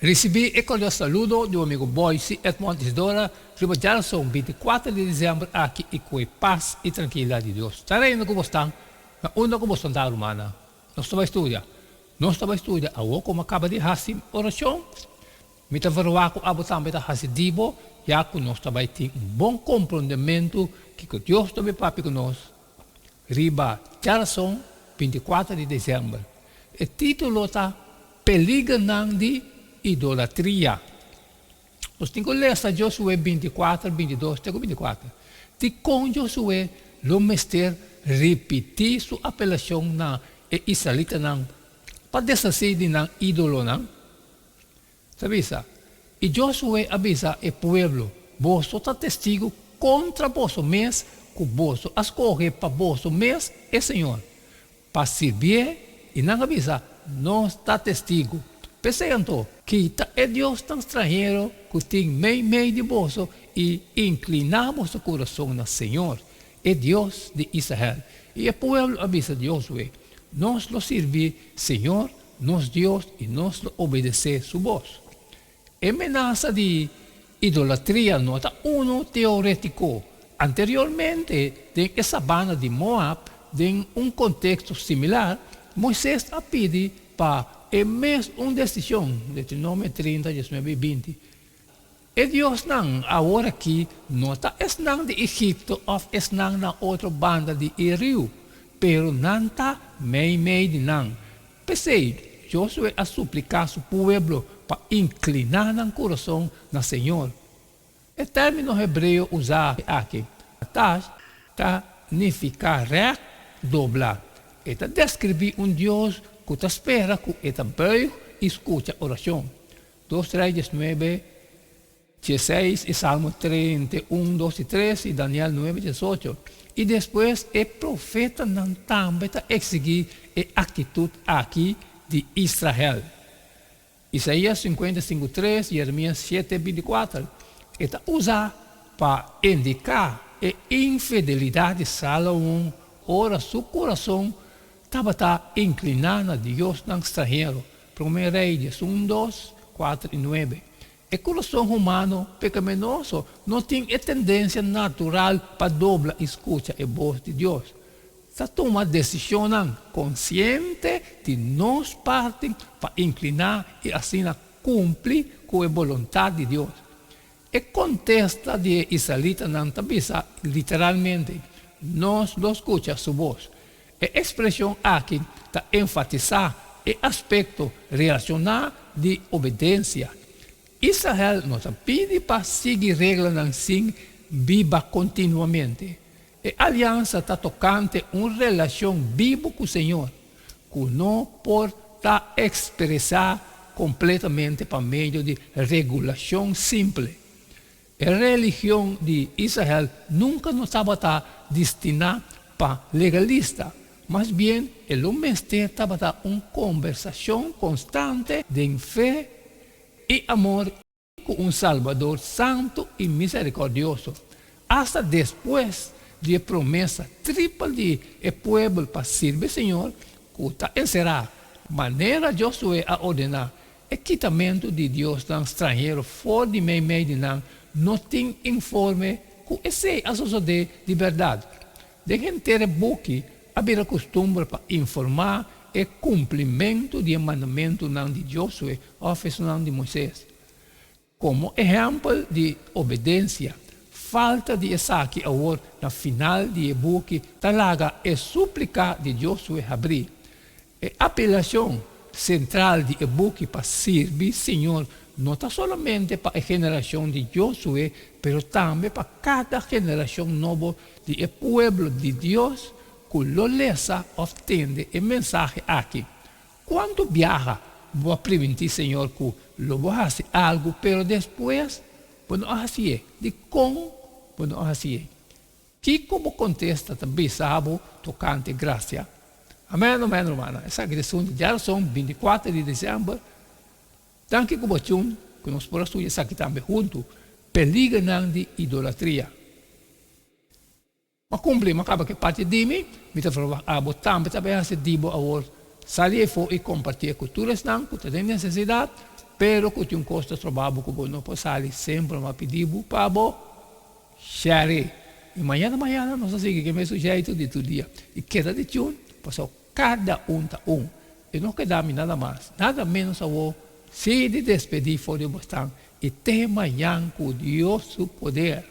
Recebi e cordial saludo do amigo Boyce Edmond Isidora, riba são 24 de dezembro aqui e com paz e tranquilidade de Deus. Estarei no Cubostão, na onda Cubostão da Romana. Nós estamos a estudar, a como acaba de fazer oração, me estava roaco a botar me fazer dibo, já que nós estamos ter bom compreendimento que Deus também papi conosco. Riba são 24 de dezembro. O título está Peliganang de idolatria. Nós temos que ler Josué 24, 22, 24. E com Josué, o mestre repetir sua apelação na israelita para desfazer de ídolo. Sabisa? E Josué avisa o povo, você está testigo contra você mesmo, que você escolhe para você mesmo é Senhor. Para servir e não avisa, não está testigo. Pensando que é Deus tão estrangeiro que tem meio de bolso e inclinamos o coração no Senhor. É Deus de Israel. E o povo avisa Josué, nós lo servir, Senhor, nós Deus, e nós lo obedecer sua voz. A amenaça de idolatria nota uno teórico. Anteriormente, em essa banda de Moab, em contexto similar, Moisés a pedido para é mesmo uma decisão, Deuteronômio 30, 19 e 20. E Deus não, agora aqui, não está não de Egito, ou não na outra banda de Rio, pero não está meio de não. Pensei, Josué a suplicar seu povo para inclinar o coração no Senhor. O término hebreu usado aqui, significa doblar. Está descrever Deus que te espera que esta bem escuta a oração. 2 Reis 9, 16 e Salmo 31, 2 e 3 e Daniel 9, 18. E depois o profeta não também está exigir a atitude aqui de Israel. Isaías 55, 3, Jeremias 7, 24. Está usado para indicar a infidelidade de Salomão, ora seu coração estava inclinado a Deus não estrangeiro. 1 Reis 1, 2, 4 e 9. O coração humano pecaminoso não tem a tendência natural para dobrar e escutar a voz de Deus. Está tomando decisão consciente de nós parte para inclinar e assim cumprir com a vontade de Deus. O contexto de israelita não também literalmente nós não escuta sua voz. A expressão aqui está enfatizar o aspecto relacional de obediência. Israel nos pede para seguir regras assim, viva continuamente. A aliança está tocante uma relação viva com o Senhor, que não pode expressar completamente por meio de regulação simples. A religião de Israel nunca nos estava destinada para legalista. Mas bem, el homem estava a uma conversação constante de fé e amor com um Salvador santo e misericordioso. Hasta depois de promessa tripla de o povo para servir o Senhor, que está encerrado, maneira Josué a ordenar o quitamento de Deus não estrangeiro fora de meio de não tem informe que esse a suceder de verdade. De gente book havia costume para informar o cumprimento do mandamento de Josué, ou de Moisés. Como exemplo de obediência, falta de saque agora na final de book, talaga é suplicar de Josué abrir. A apelação central de book para servir Senhor não está somente para a geração de Josué, mas também para cada geração nova do povo de Deus, que lo lesa obtende o mensagem aqui. Quando viaja, vou permitir, Senhor, que lo vou fazer algo, mas depois, não fazer. De como, não fazer. Que como contesta também sabe, tocante graça. Amém, amém, irmã. Essa questão já são 24 de dezembro. Tanto que o que nós podemos estudar aqui também junto, peliganang de idolatria. Mas cumpre, acaba que parte de mim, me está falando, também fazer dibo agora salir fora e compartilhar culturas não, que tem necessidade, pero que tem um custo de trabalho que não pode sair sempre uma pedido para você share. E manhã nós seguimos que mesmo jeito de todo dia. E queda de tchum, passou cada tá um. E não quedamos nada mais, nada menos a você se de despedir fora de bastante. E tema yang com Deus, seu poder.